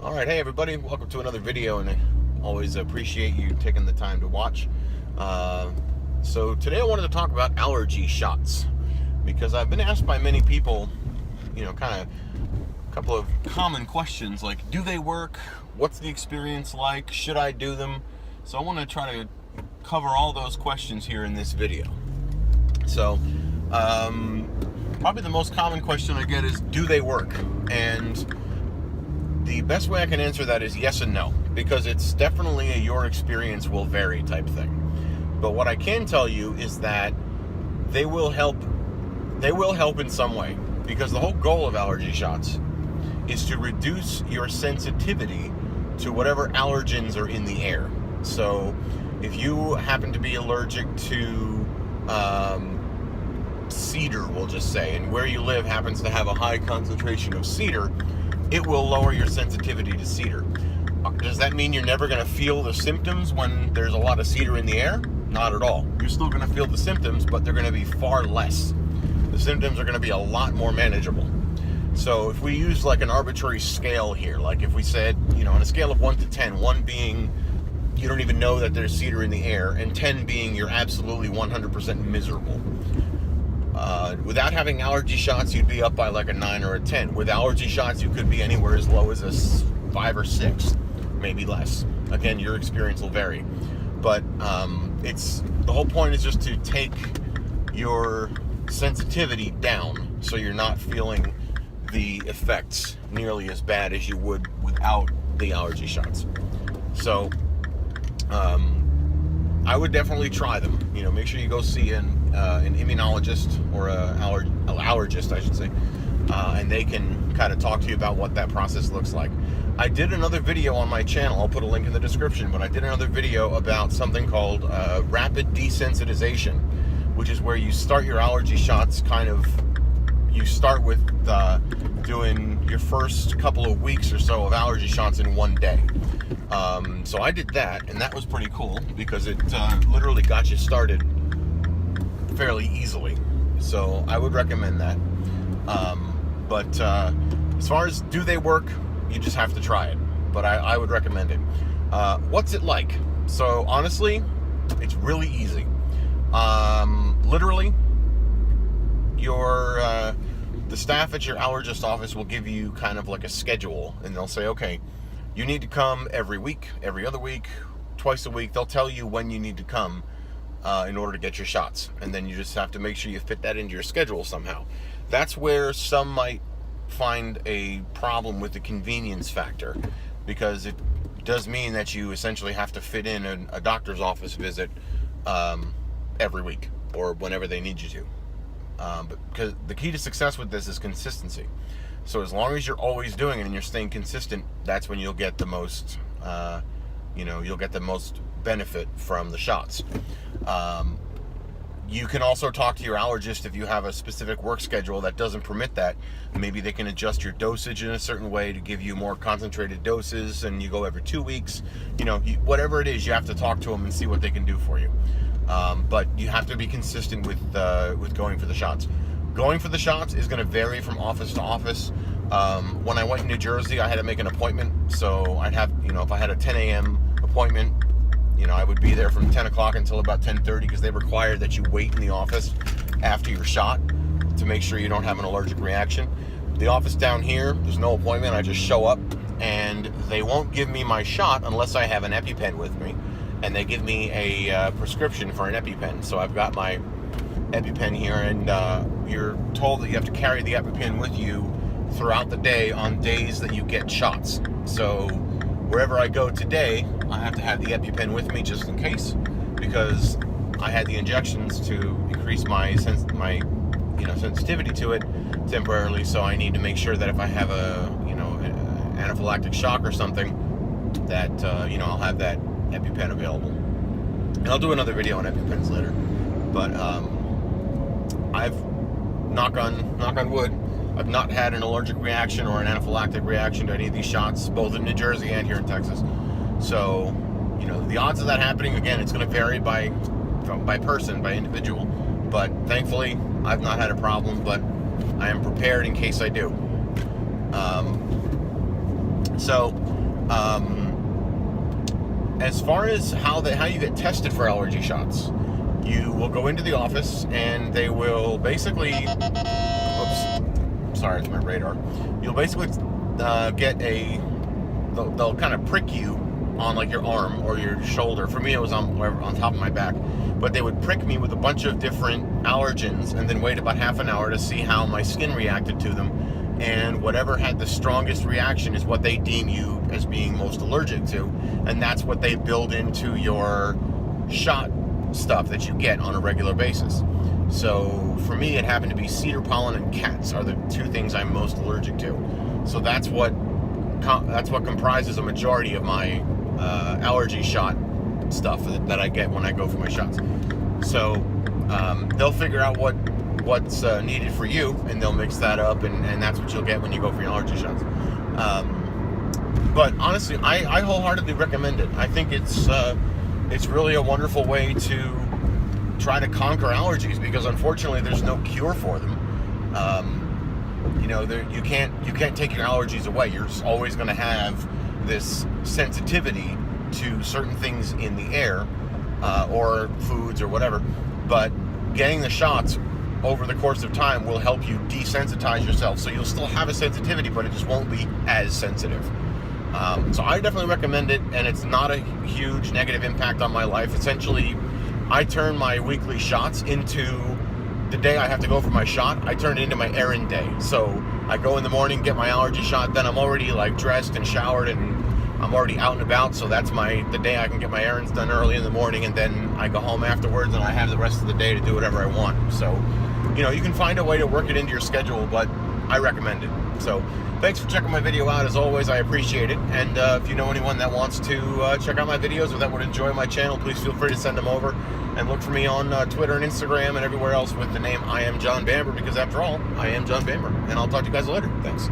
All right, hey everybody, welcome to another video, and I always appreciate you taking the time to watch. So today I wanted to talk about allergy shots because I've been asked by many people, kind of a couple of common questions like, do they work? What's the experience like? Should I do them? So I want to try to cover all those questions here in this video. So probably the most common question I get is, do they work? And the best way I can answer that is yes and no, because it's definitely a your experience will vary type thing. But what I can tell you is that they will help in some way, because the whole goal of allergy shots is to reduce your sensitivity to whatever allergens are in the air. So if you happen to be allergic to cedar, we'll just say, and where you live happens to have a high concentration of cedar, it will lower your sensitivity to cedar. Does that mean you're never going to feel the symptoms when there's a lot of cedar in the air? Not at all. You're still going to feel the symptoms, but they're going to be far less. The symptoms are going to be a lot more manageable. So if we use like an arbitrary scale here, like if we said, on a scale of 1 to 10, 1 being you don't even know that there's cedar in the air, and 10 being you're absolutely 100% miserable. Without having allergy shots, you'd be up by like a 9 or a 10. With allergy shots, you could be anywhere as low as a 5 or 6, maybe less. Again, your experience will vary. But the whole point is just to take your sensitivity down so you're not feeling the effects nearly as bad as you would without the allergy shots. So I would definitely try them. Make sure you go see an immunologist or an allergist, I should say, and they can kind of talk to you about what that process looks like. I did another video on my channel. I'll put a link in the description, but I did another video about something called rapid desensitization, which is where you start your allergy shots you start with doing your first couple of weeks or so of allergy shots in one day. So I did that, and that was pretty cool because it literally got you started fairly easily. So I would recommend that. But as far as do they work, you just have to try it. But I would recommend it. What's it like? So honestly, it's really easy. Literally, the staff at your allergist office will give you kind of like a schedule, and they'll say, okay, you need to come every week, every other week, twice a week. They'll tell you when you need to come in order to get your shots, and then you just have to make sure you fit that into your schedule somehow. That's where some might find a problem with the convenience factor, because it does mean that you essentially have to fit in a doctor's office visit every week or whenever they need you to. But because the key to success with this is consistency. So as long as you're always doing it and you're staying consistent, that's when you'll get the most, you'll get the most benefit from the shots. You can also talk to your allergist if you have a specific work schedule that doesn't permit that. Maybe they can adjust your dosage in a certain way to give you more concentrated doses, and you go every 2 weeks. Whatever it is, you have to talk to them and see what they can do for you. But you have to be consistent with going for the shots. Going for the shots is going to vary from office to office. When I went in New Jersey, I had to make an appointment. So I'd have, if I had a 10 a.m. appointment, I would be there from 10 o'clock until about 10:30, because they require that you wait in the office after your shot to make sure you don't have an allergic reaction. The office down here, there's no appointment. I just show up, and they won't give me my shot unless I have an EpiPen with me. And they give me a prescription for an EpiPen. So I've got my EpiPen here, and you're told that you have to carry the EpiPen with you throughout the day on days that you get shots. So wherever I go today, I have to have the EpiPen with me just in case, because I had the injections to increase my sensitivity to it temporarily. So I need to make sure that if I have an anaphylactic shock or something, that I'll have that EpiPen available. And I'll do another video on EpiPens later. But I've knock on wood, I've not had an allergic reaction or an anaphylactic reaction to any of these shots, both in New Jersey and here in Texas. So, the odds of that happening, again, it's going to vary by person, by individual. But thankfully, I've not had a problem, but I am prepared in case I do. So, as far as how you get tested for allergy shots, you will go into the office and they will basically, oops, sorry, it's my radar. You'll basically get they'll kind of prick you on like your arm or your shoulder. For me, it was on top of my back. But they would prick me with a bunch of different allergens and then wait about half an hour to see how my skin reacted to them. And whatever had the strongest reaction is what they deem you as being most allergic to. And that's what they build into your shot stuff that you get on a regular basis. So for me, it happened to be cedar pollen and cats are the two things I'm most allergic to. So that's what comprises a majority of my allergy shot stuff that I get when I go for my shots. So they'll figure out what's needed for you, and they'll mix that up, and that's what you'll get when you go for your allergy shots. But honestly, I wholeheartedly recommend it. I think it's really a wonderful way to try to conquer allergies, because unfortunately there's no cure for them. You can't take your allergies away. You're always going to have this sensitivity to certain things in the air or foods or whatever, but getting the shots over the course of time will help you desensitize yourself, so you'll still have a sensitivity, but it just won't be as sensitive. So I definitely recommend it, and it's not a huge negative impact on my life. Essentially, I turn my weekly shots into the day I have to go for my shot. I turn it into my errand day. So I go in the morning, get my allergy shot, then I'm already like dressed and showered and I'm already out and about, so that's the day I can get my errands done early in the morning, and then I go home afterwards and I have the rest of the day to do whatever I want. So, you can find a way to work it into your schedule, but I recommend it. So, thanks for checking my video out. As always, I appreciate it. And if you know anyone that wants to check out my videos or that would enjoy my channel, please feel free to send them over. And look for me on Twitter and Instagram and everywhere else with the name I Am John Bamber, because after all, I am John Bamber. And I'll talk to you guys later. Thanks.